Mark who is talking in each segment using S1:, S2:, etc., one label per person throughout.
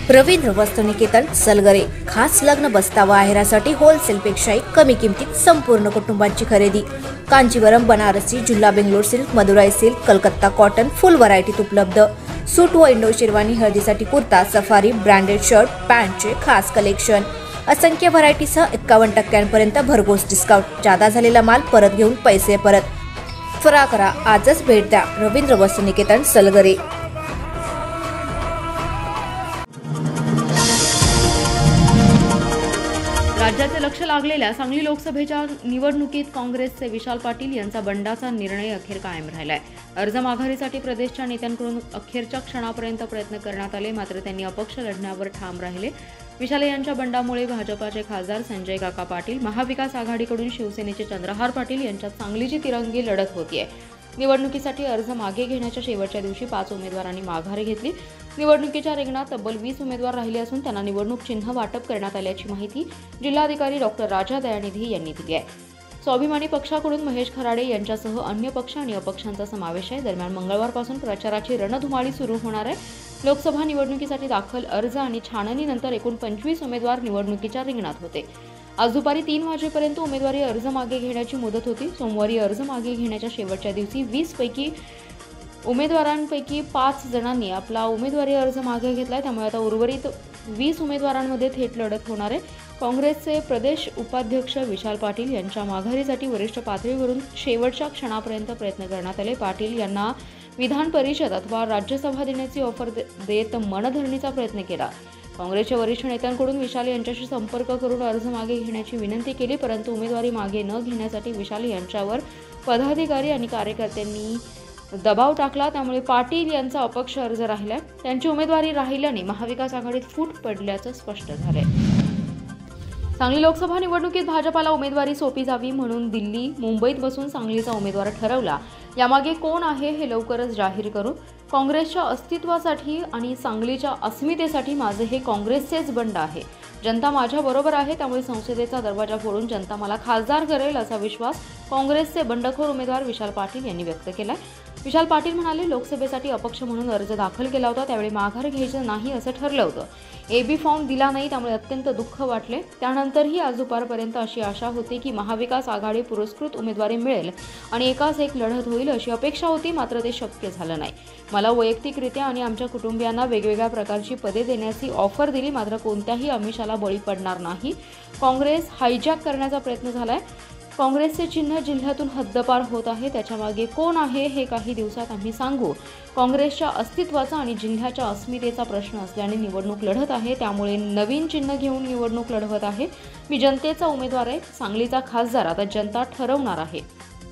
S1: रवींद्र वस्त्रनिकेतन सलगरे खास लग्न बस्तावा आहेरासाठी होलसेलपेक्षाही कमी किमतीत संपूर्ण कुटुंबाची खरेदी। कांजीवरम, बनारसी, जुल्ला Bangalore silk, Madurai silk, Calcutta cotton full व्हरायटीत उपलब्ध। सूट व इंडो शेरवानी, हळदीसाठी कुर्ता, सफारी, ब्रँडेड शर्ट, पॅन्टचे खास कलेक्शन, असंख्य व्हरायटीसह 51% भरघोस डिस्काउंट। जादा झालेला माल परत घेऊन पैसे परत। त्वरा करा, आजच भेट द्या रवींद्र वस्त्रनिकेतन सलगरे।
S2: राज्याचे लक्ष लागलेल्या सांगली लोकसभेच्या निवडणुकीत काँग्रेसचे विशाल पाटील यांचा बंडाचा निर्णय अखेर कायम राहिलाय। अर्ज माघारीसाठी प्रदेशच्या नेत्यांकडून अखेरच्या क्षणापर्यंत प्रयत्न करण्यात आले, मात्र त्यांनी अपक्ष लढण्यावर ठाम राहिले। विशाल यांच्या बंडामुळे भाजपाचे खासदार संजय काका पाटील, महाविकास आघाडीकडून शिवसेनेचे चंद्रहार पाटील यांच्यात चांगलीची तिरंगी लढत होतीये। निवडणुकीसाठी अर्ज मागे घेण्याच्या शेवटच्या दिवशी 5 उमेदवारांनी माघारी घेतली। निवडणुकीच्या रिंगणात तब्बल 20 उमेदवार राहिले असून त्यांना निवडणूक चिन्ह वाटप करण्यात आल्याची माहिती जिल्हाधिकारी डॉक्टर राजा दयानिधी यांनी दिली आहे। स्वाभिमानी पक्षाकडून महेश खराडे यांच्यासह अन्य पक्ष आणि अपक्षांचा समावेश आहे। दरम्यान मंगळवारपासून प्रचाराची रणधुमाळी सुरू होणार आहे। लोकसभा निवडणुकीसाठी दाखल अर्ज आणि छाननीनंतर एकूण 25 उमेदवार निवडणुकीच्या रिंगणात होते। आज दुपारी 3 वाजेपर्यंत उमेदवारी अर्ज मागे घेण्याची मुदत होती। सोमवारी अर्ज मागे घेण्याच्या शेवटच्या दिवशी 20 उमेदवारांपैकी 5 जणांनी आपला उमेदवारी अर्ज मागे घेतलाय। त्यामुळे आता उर्वरित 20 उमेदवारांमध्ये थेट लढत होणार आहे। काँग्रेसचे प्रदेश उपाध्यक्ष विशाल पाटील यांच्या माघारीसाठी वरिष्ठ पातळीवरून शेवटच्या क्षणापर्यंत प्रयत्न करण्यात आले। पाटील यांना विधान परिषद अथवा राज्यसभा देण्याची ऑफर देत मनधरणीचा प्रयत्न केला। काँग्रेसच्या वरिष्ठ नेत्यांकडून विशाल यांच्याशी संपर्क करून अर्ज मागे घेण्याची विनंती केली, परंतु उमेदवारी मागे न घेण्यासाठी विशाल यांच्यावर पदाधिकारी आणि कार्यकर्त्यांनी दबाव टाकला। त्यामुळे पाटील यांचा अपक्ष अर्ज राहिला। त्यांची उमेदवारी राहिल्याने महाविकास आघाडीत फूट पडल्याचं स्पष्ट झालंय। सांगली लोकसभा निवडणुकीत भाजपाला उमेदवारी सोपी जावी म्हणून दिल्ली, मुंबईत बसून सांगलीचा उमेदवार ठरवला। यामागे कोण आहे हे लवकरच जाहीर करू। काँग्रेसच्या अस्तित्वासाठी आणि सांगलीच्या अस्मितेसाठी माझे हे काँग्रेसचेच बंड आहे। जनता माझ्या बरोबर आहे, त्यामुळे संसदेचा दरवाजा फोडून जनता मला खासदार करेल असा विश्वास काँग्रेसचे बंडखोर उमेदवार विशाल पाटील यांनी व्यक्त केलाय। विशाल पाटील म्हणाले, लोकसभेसाठी अपक्ष म्हणून अर्ज दाखल केला होता, त्यावेळी माघार घ्यायचं नाही असं ठरलं होतं। AB फॉर्म दिला नाही, त्यामुळे अत्यंत दुःख वाटले। त्यानंतरही आज दुपारपर्यंत अशी आशा होती की महाविकास आघाडी पुरस्कृत उमेदवारी मिळेल आणि एकाच एक लढत होईल अशी अपेक्षा होती, मात्र ते शक्य झालं नाही। मला वैयक्तिकरित्या आणि आमच्या कुटुंबियांना वेगवेगळ्या प्रकारची पदे देण्याची ऑफर दिली, मात्र कोणत्याही आमिषाला बळी पडणार नाही। काँग्रेस हायजॅक करण्याचा प्रयत्न झालाय। काँग्रेसचे चिन्ह जिल्ह्यातून हद्दपार होत आहे, त्याच्यामागे कोण आहे हे काही दिवसात आम्ही सांगू। काँग्रेसच्या अस्तित्वाचा आणि जिल्ह्याच्या अस्मितेचा प्रश्न असल्याने निवडणूक लढत आहे, त्यामुळे नवीन चिन्ह घेऊन निवडणूक लढवत आहे। मी जनतेचा उमेदवार आहे, सांगलीचा खासदार आता जनता ठरवणार आहे।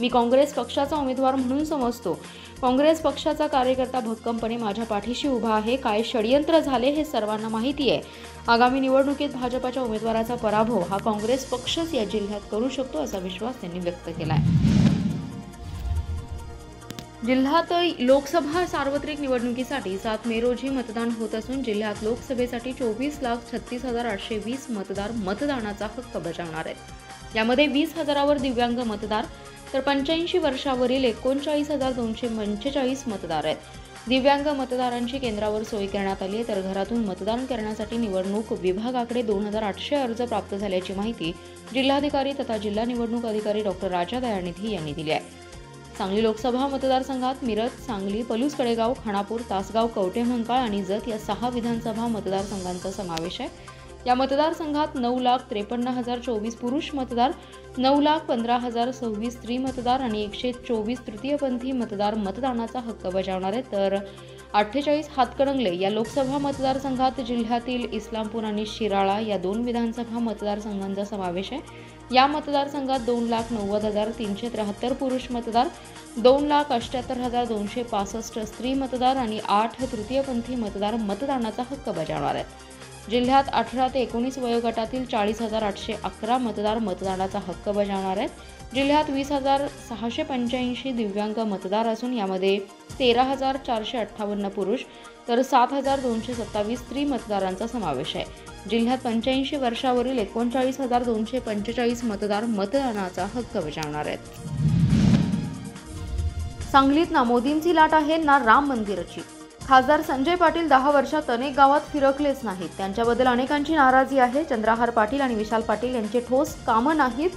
S2: मी काँग्रेस पक्षाचा उमेदवार म्हणून समजतो। काँग्रेस पक्षाचा कार्यकर्ता भक्कमपणे माझ्या पाठीशी उभा आहे। काय षडयंत्र झाले हे सर्वांना माहिती आहे। आगामी निवडणुकीत भाजपाच्या उमेदवाराचा पराभव हा काँग्रेस पक्षच या जिल्ह्यात करू शकतो असा विश्वास त्यांनी व्यक्त केलाय। जिल्ह्यात लोकसभा सार्वत्रिक निवडणुकीसाठी 7 मे रोजी मतदान होत असून जिल्ह्यात लोकसभेसाठी 24,36,820 मतदार मतदानाचा हक्क बजावणार आहेत। यामध्ये 20,000वर दिव्यांग मतदार तर 85 वर्षावरील 39,245 मतदार आहेत। दिव्यांग मतदारांची केंद्रावर सोय करण्यात आली आहे, तर घरातून मतदान करण्यासाठी निवडणूक विभागाकडे 2,800 अर्ज प्राप्त झाल्याची माहिती जिल्हाधिकारी तथा जिल्हा निवडणूक अधिकारी डॉक्टर राजा दयानिधी यांनी दिली आहे। सांगली लोकसभा मतदारसंघात मिरज, सांगली, पलूस, कडेगाव, खानापूर, तासगाव, कवठेमहांकाळ आणि जत या 6 विधानसभा मतदारसंघांचा समावेश आहे। या मतदारसंघात 9,53,024 पुरुष मतदार, 9,15,026 स्त्री मतदार आणि 124 तृतीयपंथी मतदार मतदानाचा हक्क बजावणार आहेत, तर 48 हातकणंगले या लोकसभा मतदारसंघात जिल्ह्यातील इस्लामपूर आणि शिराळा या 2 विधानसभा मतदारसंघांचा समावेश आहे। या मतदारसंघात 2,90,373 पुरुष मतदार, 2,78,265 स्त्री मतदार आणि 8 तृतीयपंथी मतदार मतदानाचा हक्क बजावणार आहेत। जिल्ह्यात 18 ते 19 वयोगटातील 40,811 मतदार मतदानाचा हक्क बजावणार आहेत। जिल्ह्यात 20,685 दिव्यांग मतदार असून यामध्ये 13,458 पुरुष तर 7,227 स्त्री मतदारांचा समावेश आहे। जिल्ह्यात 85 वर्षावरील 39,245 मतदार मतदानाचा हक्क बजावणार आहेत। सांगलीत ना मोदींची लाट आहे ना राम मंदिराची। खासदार संजय पाटील 10 वर्षात अनेक गावात फिरकलेच नाहीत. त्यांच्याबद्दल अनेकांची नाराजी आहे. चंद्रहार पाटील आणि विशाल पाटील यांचे ठोस कामं नाहीत.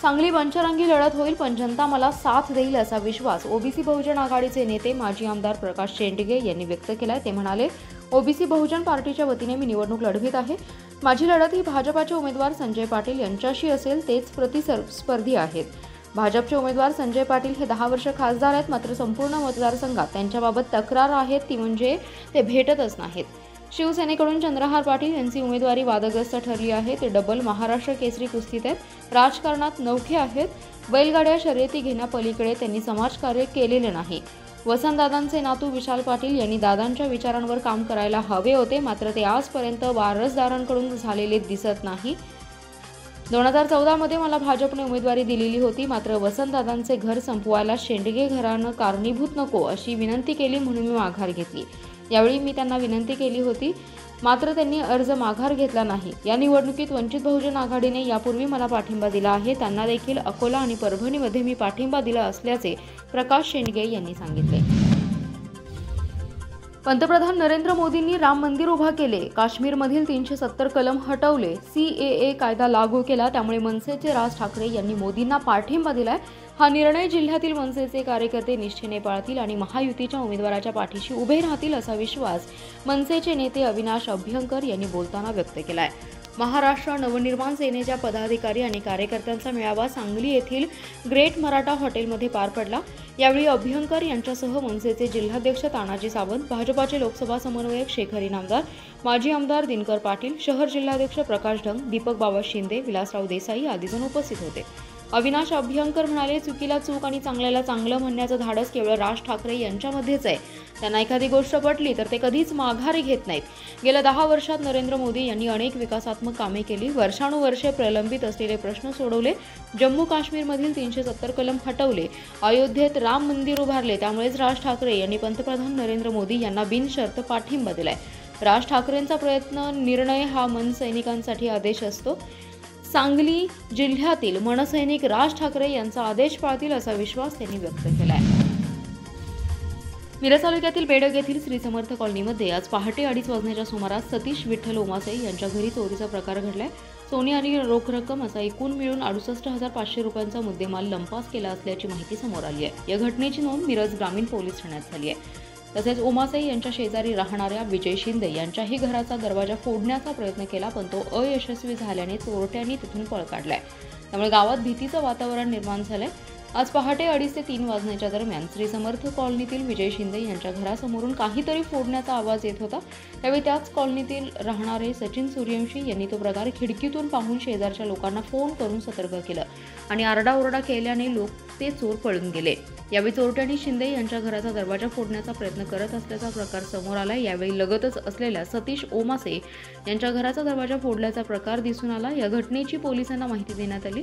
S2: चांगली पंचरंगी लढत होईल, पण जनता मला साथ देईल असा विश्वास ओबीसी बहुजन आघाडीचे नेते माजी आमदार प्रकाश शेंडगे यांनी व्यक्त केलाय. ते म्हणाले, ओबीसी बहुजन पार्टीच्या वतीने मी निवडणूक लढवित आहे. माझी लढत ही भाजपाचे उमेदवार संजय पाटील यांच्याशी असेल. तेच प्रतिस्पर्धी आहेत. भाजपचे उमेदवार संजय पाटील हे 10 वर्ष खासदार आहेत, मात्र संपूर्ण मतदारसंघात त्यांच्याबाबत तक्रार आहेत ती म्हणजे ते भेटतच नाहीत. शिवसेनेकडून चंद्रहार पाटील यांची उमेदवारी वादग्रस्त ठरली आहे. ते डबल महाराष्ट्र केसरी कुस्तीत आहेत. राजकारणात नवखे आहेत. बैलगाड्या शर्यती घेण्यापलीकडे त्यांनी समाजकार्य केलेले नाही. वसंतदादांचे नातू विशाल पाटील यांनी दादांच्या विचारांवर काम करायला हवे होते, मात्र ते आजपर्यंत वारसदारांकडून झालेले दिसत नाही. 2014 मध्ये मला भाजपने उमेदवारी दिलेली होती, मात्र वसंतदादांचे घर संपवायला शेंडगे घरानं कारणीभूत नको अशी विनंती केली, म्हणून मी माघार घेतली. यावेळी मी त्यांना विनंती केली होती, मात्र त्यांनी अर्ज माघार घेतला नाही. या निवडणुकीत वंचित बहुजन आघाडीने यापूर्वी मला पाठिंबा दिला आहे. त्यांना देखील अकोला आणि परभणीमध्ये मी पाठिंबा दिला असल्याचे प्रकाश शेंडगे यांनी सांगितले. पंतप्रधान नरेंद्र मोदींनी राम मंदिर उभा केले. काश्मीरमधील 370 कलम हटवले. CAA कायदा लागू केला. त्यामुळे मनसेचे राज ठाकरे यांनी मोदींना पाठिंबा दिलाय. हा निर्णय जिल्ह्यातील मनसेचे कार्यकर्ते निष्ठेने पाळतील आणि महायुतीच्या उमेदवाराच्या पाठीशी उभे राहतील असा विश्वास मनसेचे नेते अविनाश अभ्यंकर यांनी बोलताना व्यक्त केलाय. महाराष्ट्र नवनिर्माण सेनेच्या पदाधिकारी आणि कार्यकर्त्यांचा मेळावा सांगली येथील ग्रेट मराठा हॉटेलमध्ये पार पडला. यावेळी अभ्यंकर यांच्यासह मनसेचे जिल्हाध्यक्ष तानाजी सावंत, भाजपाचे लोकसभा समन्वयक शेखर इनामदार, माजी आमदार दिनकर पाटील, शहर जिल्हाध्यक्ष प्रकाश ढंग, दीपक बाबा शिंदे, विलासराव देसाई आदी जण उपस्थित होते. अविनाश अभ्यंकर म्हणाले, चुकीला चूक आणि चांगल्याला चांगलं म्हणण्याचं धाडस केवळ राज ठाकरे यांच्यामध्येच आहे. त्यांना एखादी गोष्ट पटली तर ते कधीच माघारी घेत नाहीत. गेल्या 10 वर्षात नरेंद्र मोदी यांनी अनेक विकासात्मक कामे केली. वर्षानुवर्षे प्रलंबित असलेले प्रश्न सोडवले. जम्मू काश्मीरमधील 370 कलम हटवले. अयोध्येत राम मंदिर उभारले. त्यामुळेच राज ठाकरे यांनी पंतप्रधान नरेंद्र मोदी यांना बिनशर्त पाठिंबा दिलाय. राज ठाकरेंचा निर्णय हा मनसैनिकांसाठी आदेश असतो. सांगली जिल्ह्यातील मनसैनिक राज ठाकरे यांचा आदेश पाळतील असा विश्वास त्यांनी व्यक्त केलाय. मिरज तालुक्यातील बेडग येथील श्री समर्थ कॉलनीमध्ये आज पहाटे 2:30 वाजण्याच्या सुमारास सतीश विठ्ठल ओमासे यांच्या घरी चोरीचा प्रकार घडलाय. सोने आणि रोख रक्कम असा एकूण मिळून 68,500 रुपयांचा मुद्देमाल लंपास केला असल्याची माहिती समोर आली आहे. या घटनेची नोंद मिरज ग्रामीण पोलीस ठाण्यात झाली आहे. तसेच ओमासे यांच्या शेजारी राहणाऱ्या विजय शिंदे यांच्याही घराचा दरवाजा फोडण्याचा प्रयत्न केला, पण तो अयशस्वी झाल्याने चोरट्यांनी तिथून पळ काढलाय. त्यामुळे गावात भीतीचं वातावरण निर्माण झालंय. आज पहाटे 2:30 ते 3 वाजण्याच्या दरम्यान श्री समर्थ कॉलनीतील विजय शिंदे यांच्या घरासमोरून काहीतरी फोडण्याचा आवाज येत होता. त्यावेळी त्याच कॉलनीतील राहणारे सचिन सूर्यवंशी यांनी तो प्रकार खिडकीतून पाहून शेजारच्या लोकांना फोन करून सतर्क केलं आणि आरडाओरडा केल्याने ते चोर पळून गेले. यावेळी चोरट्यांनी शिंदे यांच्या घराचा दरवाजा फोडण्याचा प्रयत्न करत असल्याचा प्रकार समोर आला. यावेळी लगतच असलेल्या सतीश ओमासे यांच्या घराचा दरवाजा फोडल्याचा प्रकार दिसून आला. या घटनेची पोलिसांना माहिती देण्यात आली.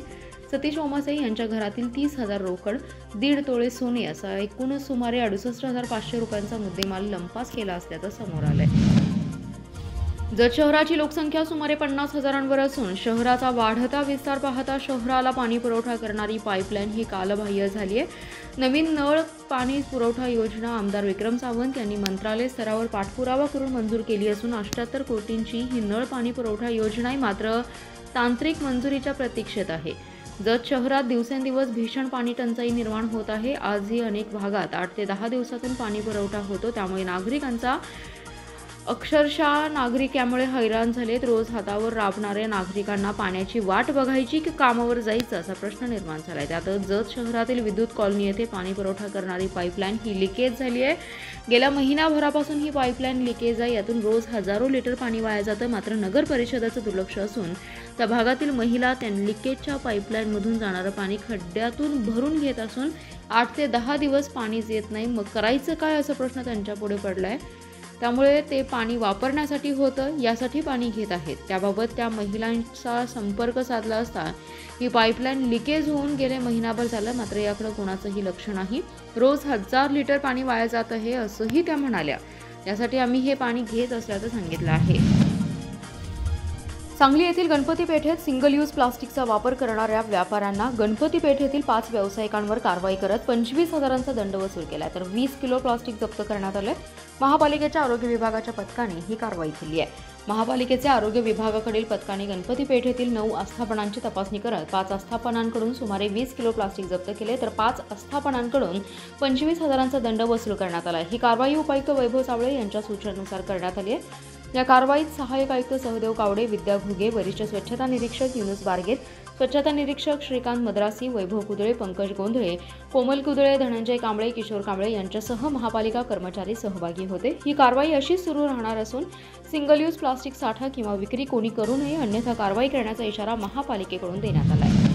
S2: सतीश ओमासे यांच्या घरातील 30,000 रोकड, 1.5 तोळे सोने असा एकूण सुमारे 68,500 रुपयांचा मुद्देमाल लंपास केला असल्याचं समोर आलंय. जत शहराची लोकसंख्या सुमारे 50,000वर असून शहराचा वाढता विस्तार पाहता शहराला पाणी पुरवठा करणारी पाईपलाईन ही कालबाह्य झाली आहे. नवीन नळ पाणी पुरवठा योजना आमदार विक्रम सावंत यांनी मंत्रालय स्तरावर पाठपुरावा करून मंजूर केली असून 78 कोटींची ही नळ पाणी पुरवठा योजना मात्र तांत्रिक मंजुरीच्या प्रतीक्षेत आहे. जत शहरात दिवसेंदिवस भीषण पाणी टंचाई निर्माण होत आहे. आजही अनेक भागात 8 ते 10 दिवसातून पाणी पुरवठा होतो. त्यामुळे नागरिक यामुळे हैराण झालेत. रोज हातावर राबणाऱ्या नागरिकांना पाण्याची वाट बघायची की कामावर जायचं असा प्रश्न निर्माण झालाय. त्यातच जत शहरातील विद्युत कॉलनी येथे पाणी पुरवठा करणारी पाईपलाईन ही लिकेज झाली आहे. गेल्या महिनाभरापासून ही पाईपलाईन लिकेज आहे. यातून रोज हजारो लिटर पाणी वाया जातं. मात्र नगर परिषदेचं दुर्लक्ष असून त्या भागातील महिला त्या लिकेजच्या पाईपलाईनमधून जाणारं पाणी खड्ड्यातून भरून घेत असून 8 ते 10 दिवस पाणीच येत नाही. मग करायचं काय असा प्रश्न त्यांच्यापुढे पडलाय. त्यामुळे ते पाणी वापरण्यासाठी होतं यासाठी पाणी घेत आहेत. त्याबाबत त्या महिलांचा संपर्क साधला असता ही पाईपलाईन लिकेज होऊन गेले महिनाभर झालं, मात्र याकडे कोणाचंही लक्ष नाही. रोज 1000 लिटर पाणी वाया जात आहे असंही त्या म्हणाल्या. यासाठी आम्ही हे पाणी घेत असल्याचं सांगितलं आहे. सांगली येथील गणपती पेठेत सिंगल यूज प्लास्टिकचा वापर करणाऱ्या व्यापाऱ्यांना गणपती पेठेतील 5 व्यावसायिकांवर कारवाई करत 25,000चा दंड वसूल केला तर 20 किलो प्लास्टिक जप्त करण्यात आले। महापालिकेच्या आरोग्य विभागाच्या पथकाने ही कारवाई केली आहे। महापालिकेचे आरोग्य विभागाकडील पथकाने गणपती पेठेतील 9 आस्थापनांची तपासणी करत 5 आस्थापनांकडून सुमारे 20 किलो प्लास्टिक जप्त केले तर 5 आस्थापनांकडून 25,000चा दंड वसूल करण्यात आला। ही कारवाई उपायुक्त वैभव साबळे यांच्या सूचनेनुसार करण्यात आली आहे। या कारवाईत सहाय्यक आयुक्त सहदेव कावडे, विद्या घुगे, वरिष्ठ स्वच्छता निरीक्षक युनुस बारगेत, स्वच्छता निरीक्षक श्रीकांत मद्रासी, वैभव कुदळे, पंकज गोंधळे, कोमल कुदळे, धनंजय कांबळे, किशोर कांबळे यांच्यासह महापालिका कर्मचारी सहभागी होते। ही कारवाई अशीच सुरू राहणार असून सिंगल यूज प्लास्टिक साठा किंवा विक्री कोणी करू नये अन्यथा कारवाई करण्याचा इशारा महापालिकेकडून देण्यात आला आहे।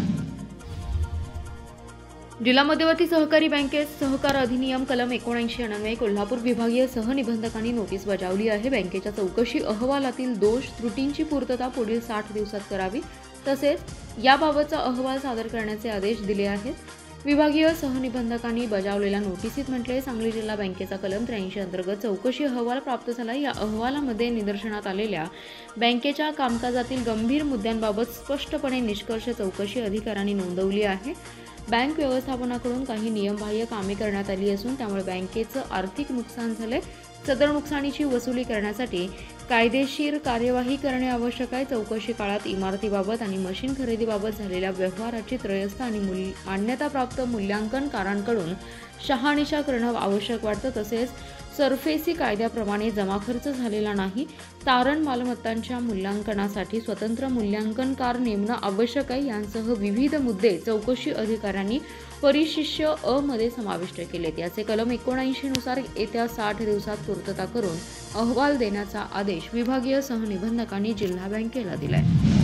S2: जिल्हा मध्यवर्ती सहकारी बँकेत सहकार अधिनियम कलम 79 अन्वये कोल्हापूर विभागीय सहनिबंधकांनी नोटीस बजावली आहे। बँकेच्या चौकशी अहवालातील दोष त्रुटींची पूर्तता पुढील 60 दिवसात करावी तसेच याबाबतचा अहवाल सादर करण्याचे आदेश दिले आहेत। विभागीय सहनिबंधकांनी बजावलेल्या नोटीसीत म्हटले, सांगली जिल्हा बँकेचा कलम 83 अंतर्गत चौकशी अहवाल प्राप्त झाला। या अहवालामध्ये निदर्शनात आलेल्या बँकेच्या कामकाजातील गंभीर मुद्द्यांबाबत स्पष्टपणे निष्कर्ष चौकशी अधिकाऱ्यांनी नोंदवली आहे। बँक व्यवस्थापनाकडून काही नियमबाह्य कामे करण्यात आली असून त्यामुळे बँकेचं आर्थिक नुकसान झाले। सदर नुकसानीची वसुली करण्यासाठी कायदेशीर कार्यवाही करणे आवश्यक आहे। चौकशी काळात इमारतीबाबत आणि मशीन खरेदीबाबत झालेल्या व्यवहाराची त्रयस्थ आणि मान्यताप्राप्त मूल्यांकनकारांकडून शहानिशा करणं आवश्यक वाटतं। तसेच सरफेसी कायद्याप्रमाणे जमा खर्च झालेला नाही। तारण मालमत्तांच्या मूल्यांकनासाठी स्वतंत्र मूल्यांकनकार नेमणं आवश्यक आहे। यांसह विविध मुद्दे चौकशी अधिकाऱ्यांनी परिशिष्य अ मध्ये समाविष्ट केलेत। याचे कलम 79 नुसार येत्या 60 दिवसात पूर्तता करून अहवाल देण्याचा आदेश विभागीय सहनिबंधकांनी जिल्हा बँकेला दिलाय।